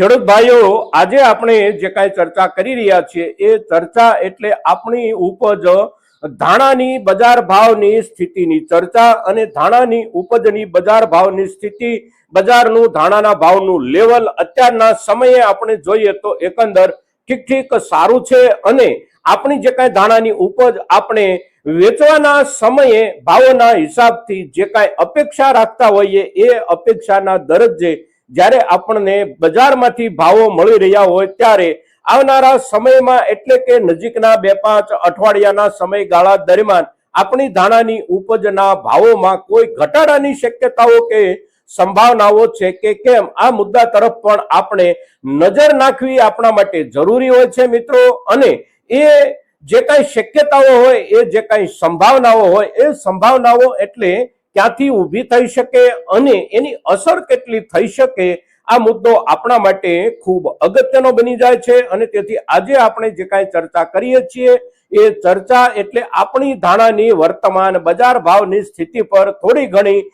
ખેડૂત ભાઈઓ, આજે આપણે જે કાંઈ ચર્ચા કરી રહ્યા છીએ એ ચર્ચા એટલે આપણી ઉપજ ધાણાની બજાર ભાવની સ્થિતિની ચર્ચા અને ધાણાની ઉપજની બજાર ભાવની સ્થિતિ, બજારનું ધાણાના ભાવનું લેવલ અત્યારના સમયે આપણે જોઈએ તો એકંદર ઠીક સારું છે અને આપણી જે કાંઈ ધાણાની ઉપજ આપણે વેચવાના સમયે ભાવોના હિસાબથી જે કાંઈ અપેક્ષા રાખતા હોઈએ એ અપેક્ષાના દરજ્જે જ્યારે આપણને બજારમાંથી ભાવો મળી રહ્યા હોય ત્યારે આવનારા સમયમાં એટલે કે નજીકના 2-5 અઠવાડિયાના સમયગાળા દરમિયાન આપણી ધાણાની ઉપજના ભાવોમાં કોઈ ઘટાડાની શક્યતાઓ કે સંભાવનાઓ છે કે કેમ, આ મુદ્દા તરફ પણ આપણે નજર નાખવી આપણા માટે જરૂરી હોય છે મિત્રો। અને એ જે કાંઈ શક્યતાઓ હોય, એ જે કાંઈ સંભાવનાઓ હોય, એ સંભાવનાઓ એટલે ક્યાંથી ઊભી થઈ શકે અને એની અસર કેટલી થઈ શકે, આ મુદ્દો આપણા માટે ખૂબ અગત્યનો બની જાય છે। અને તેથી આજે આપણે જે કાંઈ ચર્ચા કરીએ છીએ એ ચર્ચા એટલે આપણી ધાણાની વર્તમાન બજાર ભાવની સ્થિતિ પર થોડી ઘણી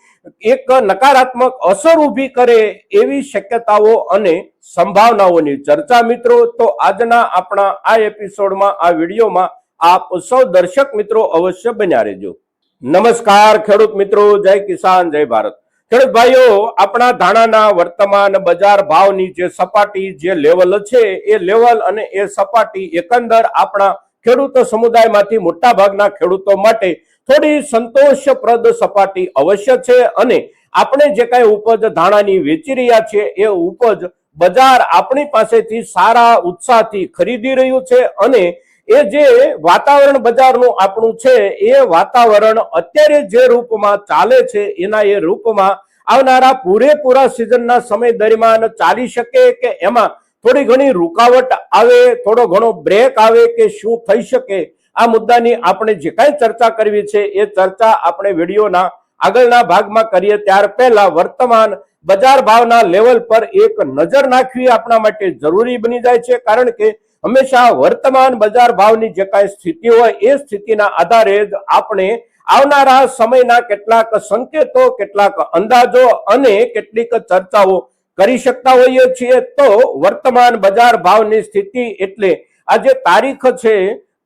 એક નકારાત્મક અસર ઊભી કરે એવી શક્યતાઓ અને સંભાવનાઓની ચર્ચા મિત્રો। તો આજના આપણા આ એપિસોડમાં, આ વિડીયોમાં આપ સૌ દર્શક મિત્રો અવશ્ય બન્યા રહેજો। નમસ્કાર ખેડૂત મિત્રો, જય કિસાન, જય ભારત। ખેડૂત ભાઈઓ, આપણા ધાણાના વર્તમાન બજાર ભાવની જે સપાટી, જે લેવલ છે એ લેવલ અને એ સપાટી એકંદર આપણા ખેડૂત સમુદાયમાંથી મોટા ભાગના ખેડૂતો માટે થોડી સંતોષપ્રદ સપાટી અવશ્ય છે અને આપણે જે કાંઈ ઉપજ ધાણાની વેચી રહ્યા છીએ એ ઉપજ બજાર આપણી પાસેથી સારા ઉત્સાહથી ખરીદી રહ્યું છે અને એ જે વાતાવરણ બજારનું આપણું છે એ વાતાવરણ અત્યારે જે રૂપમાં ચાલે છે એના એ રૂપમાં આવનારા પૂરેપૂરા સિઝનના સમય દરમિયાન ચાલી શકે કે એમાં થોડી ઘણી રૂકાવટ આવે, થોડો ઘણો બ્રેક આવે કે શું થઈ શકે, આ મુદ્દાની આપણે જે કાંઈ ચર્ચા કરવી છે એ ચર્ચા આપણે વિડીયોના આગળના ભાગમાં કરીએ ત્યાર પહેલા વર્તમાન બજાર ભાવના લેવલ પર એક નજર નાખવી આપણા માટે જરૂરી બની જાય છે। કારણ કે હંમેશા વર્તમાન બજાર ભાવની જે કાંઈ સ્થિતિ હોય એ સ્થિતિના આધારે જ આપણે આવનારા સમયના કેટલાક સંકેતો, કેટલાક અંદાજો અને કેટલીક ચર્ચાઓ કરી શકતા હોઈએ છીએ। તો વર્તમાન બજાર ભાવની સ્થિતિ એટલે આજે તારીખ છે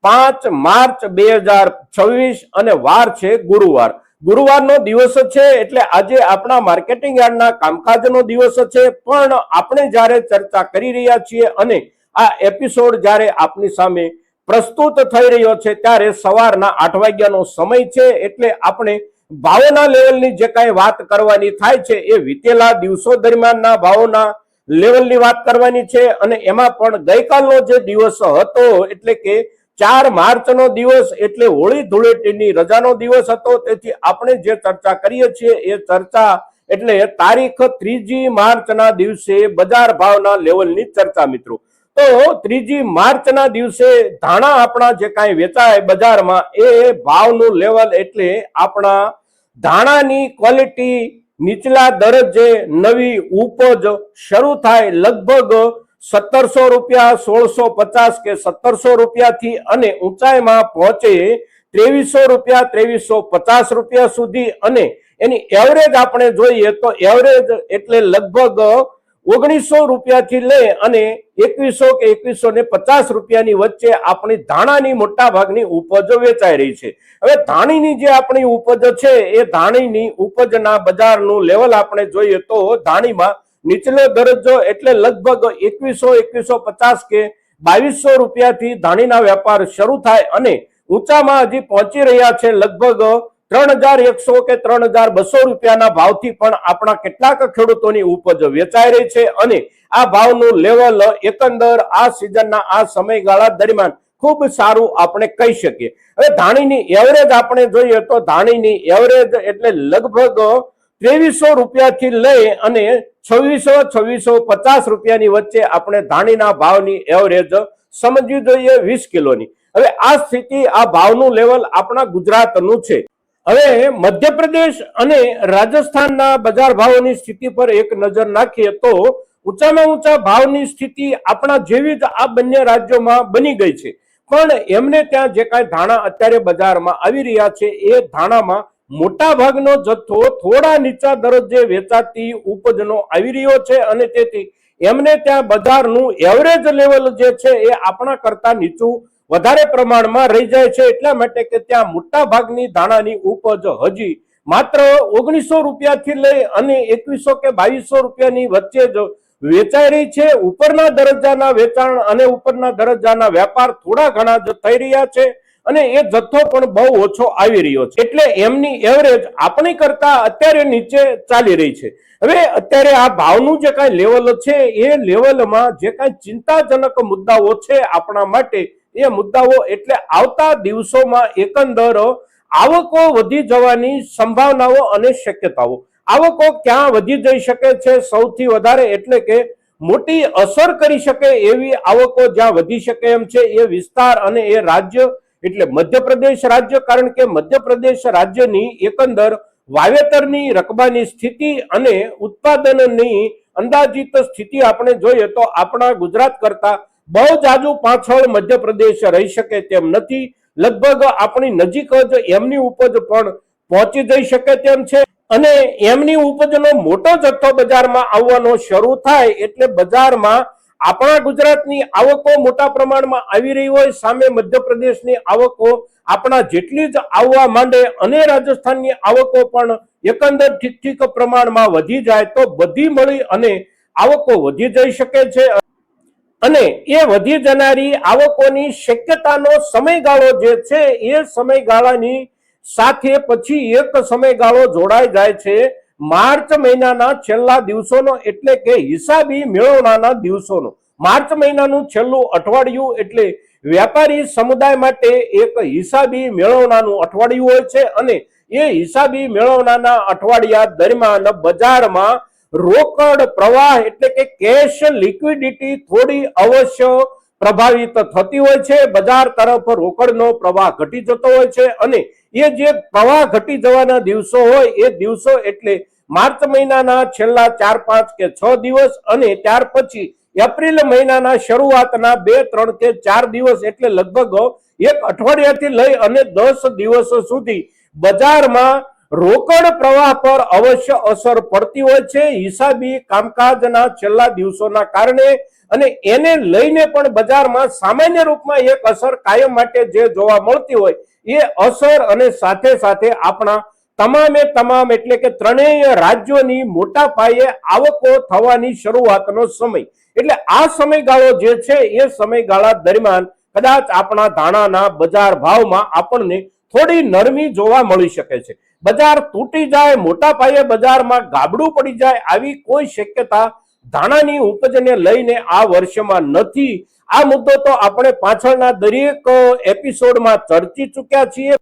5 માર્ચ 2026 અને વાર છે ગુરુવાર। ગુરુવારનો દિવસ છે એટલે આજે આપણા માર્કેટિંગ યાર્ડના કામકાજનો દિવસ છે, પણ આપણે જ્યારે ચર્ચા કરી રહ્યા છીએ અને આ એપિસોડ જ્યારે આપની સામે પ્રસ્તુત થઈ રહ્યો છે ત્યારે સવારના 8 વાગ્યાનો સમય છે। એટલે આપણે ભાવોના લેવલની જે કાંઈ વાત કરવાની થાય છે એ વીતેલા દિવસો દરમિયાનના ભાવોના લેવલની વાત કરવાની છે અને એમાં પણ ગઈકાલનો જે દિવસ હતો એટલે કે 4 માર્ચનો દિવસ એટલે હોળી ધૂળેટીની રજાનો દિવસ હતો। તેથી આપણે જે ચર્ચા કરીએ છીએ એ ચર્ચા એટલે તારીખ 3 માર્ચના દિવસે બજાર ભાવના લેવલની ચર્ચા મિત્રો। તો 3 માર્ચના દિવસે ધાણા આપણા જે કાંઈ વેચાય બજારમાં એ ભાવનું લેવલ એટલે આપણા ધાણાની ક્વોલિટી નીચલા દરજ્જે નવી ઉપજ શરૂ થાય લગભગ 1700 રૂપિયા, 1650 કે 1700 રૂપિયાથી અને ઊંચાઈમાં પહોંચે 2300 રૂપિયા, 2350 રૂપિયા સુધી અને એની એવરેજ આપણે જોઈએ તો એવરેજ એટલે લગભગ 1900 રૂપિયાથી લઈ અને 2100 કે 2150 રૂપિયાની વચ્ચે આપણી ધાણાની મોટા ભાગની ઉપજ વેચાઈ રહી છે। હવે ધાણીની જે આપણી ઉપજ છે એ ધાણીની ઉપજના બજારનું લેવલ આપણે જોઈએ તો ધાણીમાં નીચલો દરજ્જો એટલે લગભગ 2100, 2150 કે 2200 રૂપિયાથી ધાણીના વેપાર શરૂ થાય અને ઊંચામાં હજી પહોંચી રહ્યા છે લગભગ 3100 કે 3200 રૂપિયાના ભાવથી પણ આપણા કેટલાક ખેડૂતોની ઉપજ વેચાઈ રહી છે અને આ ભાવનું લેવલ એકંદર આ સિઝનના આ સમયગાળા દરમિયાન ખૂબ સારું આપણે કહી શકીએ। હવે ધાણીની એવરેજ આપણે જોઈએ તો ધાણીની એવરેજ એટલે લગભગ 2300 રૂપિયાથી લઈ અને 2600-2650 રૂપિયાની વચ્ચે આપણે ધાણીના ભાવની એવરેજ સમજવી જોઈએ 20 કિલોની। હવે આ સ્થિતિ, આ ભાવનું લેવલ આપણા ગુજરાતનું છે। હવે મધ્યપ્રદેશ અને રાજસ્થાનના બજાર ભાવોની સ્થિતિ પર એક નજર નાખીએ તો ઊંચામાં ઊંચા ભાવની સ્થિતિ આપણા જેવી જ આ બંને રાજ્યોમાં બની ગઈ છે, પણ એમને ત્યાં જે કાંઈ ધાણા અત્યારે બજારમાં આવી રહ્યા છે એ ધાણામાં મોટા ભાગનો જથ્થો થોડા નીચા દરજ્જે વેચાતી ઉપજનો આવી રહ્યો છે અને તેથી એમને ત્યાં બજારનું એવરેજ લેવલ જે છે એ આપણા કરતા નીચું વધારે પ્રમાણમાં રહી જાય છે, એટલા માટે કે ત્યાં મોટા ભાગની ધાણાની ઉપજ હજી માત્ર 1900 રૂપિયાથી લઈ અને 2100 કે 2200 રૂપિયાની વચ્ચે જ વેચાઈ રહી છે. ઉપરના દરજ્જાના વેચાણ અને ઉપરના દરજ્જાના વેપાર થોડા ઘણા જ થઈ રહ્યા છે અને એ જથ્થો પણ બહુ ઓછો આવી રહ્યો છે, એટલે એમની એવરેજ આપણી કરતા અત્યારે નીચે ચાલી રહી છે. હવે અત્યારે આ ભાવનું જે કાંઈ લેવલ છે એ લેવલમાં જે કાંઈ ચિંતાજનક મુદ્દાઓ છે આપણા માટે, એ મુદ્દાઓ એટલે આવતા દિવસોમાં એકંદર આવકો વધી જવાની સંભાવનાઓ અને શક્યતાઓ. આવકો ક્યાં વધી જઈ શકે છે સૌથી વધારે, એટલે કે મોટી અસર કરી શકે એવી આવકો જ્યાં વધી શકે એમ છે એ વિસ્તાર અને એ રાજ્ય એટલે મધ્યપ્રદેશ રાજ્ય, કારણ કે મધ્યપ્રદેશ રાજ્યની એકંદર વાવેતરની રકબાની સ્થિતિ અને ઉત્પાદનની અંદાજિત સ્થિતિ આપણે જોઈએ તો આપણા ગુજરાત કરતા બહુ જાજુ પાછળ મધ્યપ્રદેશ રહી શકે તેમ નથી. લગભગ આપણી નજીક જ એમની ઉપજ પણ પહોંચી જઈ શકે તેમ છે અને એમની ઉપજનો મોટો જથ્થો બજારમાં આવવાનો શરૂ થાય એટલે બજારમાં આપણા ગુજરાતની આવકો મોટા પ્રમાણમાં આવી રહી હોય, સામે મધ્યપ્રદેશની આવકો આપણા જેટલી જ આવવા માંડે અને રાજસ્થાનની આવકો પણ એકંદર ઠીક પ્રમાણમાં વધી જાય તો બધી મળી અને આવકો વધી જઈ શકે છે. અને એ વધી જનારી આવકોની શક્યતાનો સમયગાળો જે છે એ સમયગાળાની સાથે પછી એક સમયગાળો જોડાઈ જાય છે માર્ચ મહિનાના છેલ્લા દિવસોનો, એટલે કે હિસાબી મેળવણાના દિવસોનો. માર્ચ મહિનાનું છેલ્લું અઠવાડિયું એટલે વેપારી સમુદાય માટે એક હિસાબી મેળવણાનું અઠવાડિયું હોય છે અને એ હિસાબી મેળવણાના અઠવાડિયા દરમિયાન બજારમાં રોકડ પ્રવાહ એટલે કે કેશ લિક્વિડિટી થોડી અવશ્ય પ્રભાવિત થતી હોય છે. બજાર તરફ રોકડનો પ્રવાહ ઘટી જતો હોય છે અને એ જે પ્રવાહ ઘટી જવાના દિવસો હોય એ દિવસો એટલે માર્ચ મહિનાના છેલ્લા 4, 5 કે 6 દિવસ અને ત્યાર પછી એપ્રિલ મહિનાના શરૂઆતના 2, 3 કે 4 દિવસ એટલે લગભગ એક અઠવાડિયાથી લઈ અને 10 દિવસ સુધી બજારમાં રોકડ પ્રવાહ પર અવશ્ય અસર પડતી હોય છે હિસાબી કામકાજના છેલ્લા દિવસોના કારણે, અને એને લઈને પણ બજારમાં સામાન્ય રૂપમાં એક અસર કાયમ માટે જે જોવા મળતી હોય એ અસર અને સાથે સાથે આપણા તમામ એટલે કે ત્રણેય રાજ્યોની મોટા પાયે આવકો થવાની શરૂઆતનો સમય, એટલે આ સમયગાળો જે છે એ સમયગાળા દરમિયાન કદાચ આપણા ધાણાના બજાર ભાવમાં આપણને થોડી નરમી જોવા મળી શકે છે. બજાર તૂટી જાય, મોટા પાયે બજારમાં ગાબડું પડી જાય આવી કોઈ શક્યતા ધાણાની ઉપજને લઈને આ વર્ષમાં નથી. આ મુદ્દો તો આપણે પાછળના દરેક એપિસોડમાં ચર્ચી ચૂક્યા છીએ,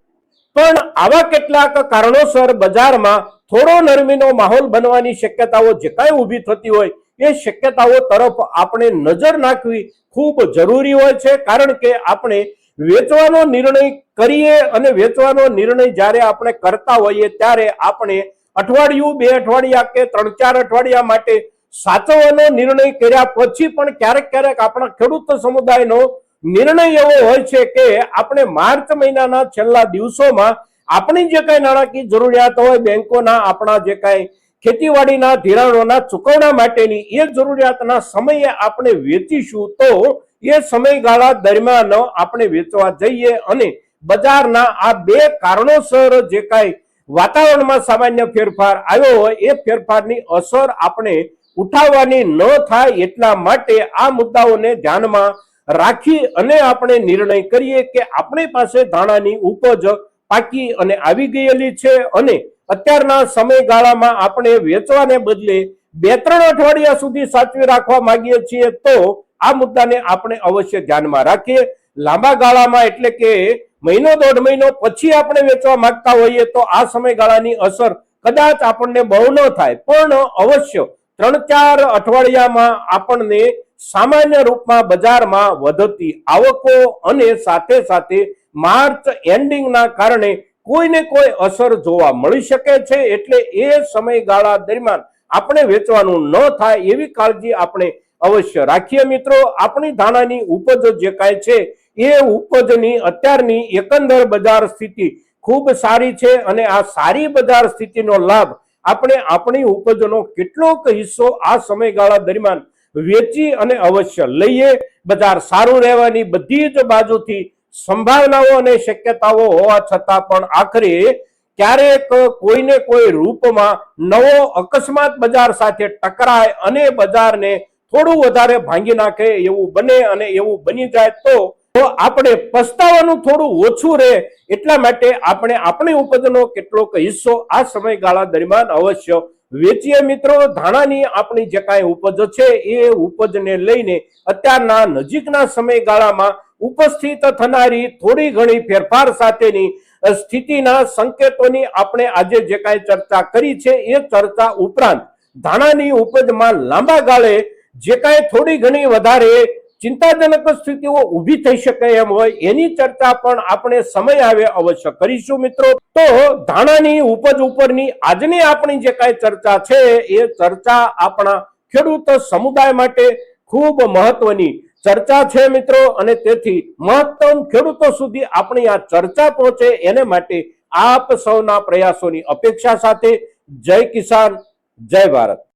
પણ આવા કેટલાક કારણોસર બજારમાં થોડો નરમીનો માહોલ બનવાની શક્યતાઓ જે કાંઈ ઊભી થતી હોય એ શક્યતાઓ તરફ આપણે નજર નાખવી ખૂબ જરૂરી હોય છે, કારણ કે આપણે વેચવાનો નિર્ણય કરીએ અને વેચવાનો નિર્ણય જ્યારે આપણે કરતા હોઈએ ત્યારે આપણે અઠવાડિયું, 2 અઠવાડિયા કે 3, 4 અઠવાડિયા માટે સાચવવાનો નિર્ણય કર્યા પછી પણ ક્યારેક આપણા ખેડૂત સમુદાયનો નિર્ણય એવો હોય છે કે આપણે માર્ચ મહિનાના છેલ્લા દિવસોમાં આપણી જે કાંઈ નાણાકીય જરૂરિયાત હોય, બેંકોના આપણા જે કાંઈ ખેતીવાડીના ધિરાણોના ચૂકવણા માટેની એ જરૂરિયાતના સમયે આપણે વેચીશું તો એ સમયગાળા દરમિયાન આપણે વેચવા જઈએ અને બજારના આ 2 કારણોસર જે કાંઈ વાતાવરણમાં સામાન્ય ફેરફાર આવ્યો હોય એ ફેરફારની અસર આપણે ઉઠાવવાની ન થાય એટલા માટે આ મુદ્દાઓને ધ્યાનમાં રાખી અને આપણે નિર્ણય કરીએ કે આપણી પાસે ધાણાની ઉપજ પાકી અને આવી ગયેલી છે અને અત્યારના સમયગાળામાં આપણે વેચવાને બદલે 2-3 અઠવાડિયા સુધી સાચવી રાખવા માંગીએ છીએ તો આ મુદ્દાને આપણે અવશ્ય ધ્યાનમાં રાખીએ. લાંબા ગાળામાં એટલે કે મહિનો, 1.5 મહિનો પછી આપણે વેચવા માંગતા હોઈએ તો આ સમયગાળાની અસર કદાચ આપણને બહુ ન થાય, પણ અવશ્ય 3-4 અઠવાડિયામાં આપણને સામાન્ય રૂપમાં બજારમાં વધતી આવકો અને સાથે સાથે માર્ચ એન્ડિંગના કારણે કોઈને કોઈ અસર જોવા મળી શકે છે, એટલે એ સમયગાળા દરમિયાન આપણે વેચવાનું ન થાય એવી કાળજી આપણે અવશ્ય રાખીએ. મિત્રો, આપણી ધાણાની ઉપજ જે કાંઈ છે એ ઉપજની અત્યારની એકંદર બજાર સ્થિતિ ખૂબ સારી છે અને આ સારી બજાર સ્થિતિનો લાભ આપણે આપણી ઉપજનો કેટલોક હિસ્સો આ સમયગાળા દરમિયાન વેચી અને અવશ્ય લઈએ. બજાર સારું રહેવાની બધી જ બાજુથી સંભાવનાઓ અને શક્યતાઓ હોવા છતાં પણ આખરે ક્યારેક કોઈને કોઈ રૂપમાં નવો અકસ્માત બજાર સાથે ટકરાય અને બજારને થોડું વધારે ભાંગી નાખે એવું બને અને એવું બની જાય તો આપણે પસ્તાવાનું થોડું ઓછું રહે. એટલા માટે આપણે આપણી ઉપજનો કેટલોક હિસ્સો આ સમયગાળા દરમિયાન અવશ્ય વેચીએ. મિત્રો, ધાણાની આપણી જે કાંઈ ઉપજ છે એ ઉપજને લઈને અત્યારના નજીકના સમયગાળામાં ઉપસ્થિત થનારી થોડી ઘણી ફેરફાર સાથેની સ્થિતિના સંકેતોની આપણે આજે જે કાંઈ ચર્ચા કરી છે એ ચર્ચા ઉપરાંત ધાણાની ઉપજમાં લાંબા ગાળે જે કાંઈ થોડી ઘણી વધારે ચિંતાજનક સ્થિતિઓ ઊભી થઈ શકે એમ હોય એની ચર્ચા પણ આપણે સમય આવે અવશ્ય કરીશું. મિત્રો, તો ધાણાની ઉપજ ઉપરની આજની આપણી જે કાંઈ ચર્ચા છે એ ચર્ચા આપણા ખેડૂત સમુદાય માટે ખૂબ મહત્વની ચર્ચા છે મિત્રો, અને તેથી મહત્તમ ખેડૂતો સુધી આપણી આ ચર્ચા પહોંચે એને માટે આપ સૌના પ્રયાસોની અપેક્ષા સાથે જય કિસાન, જય ભારત.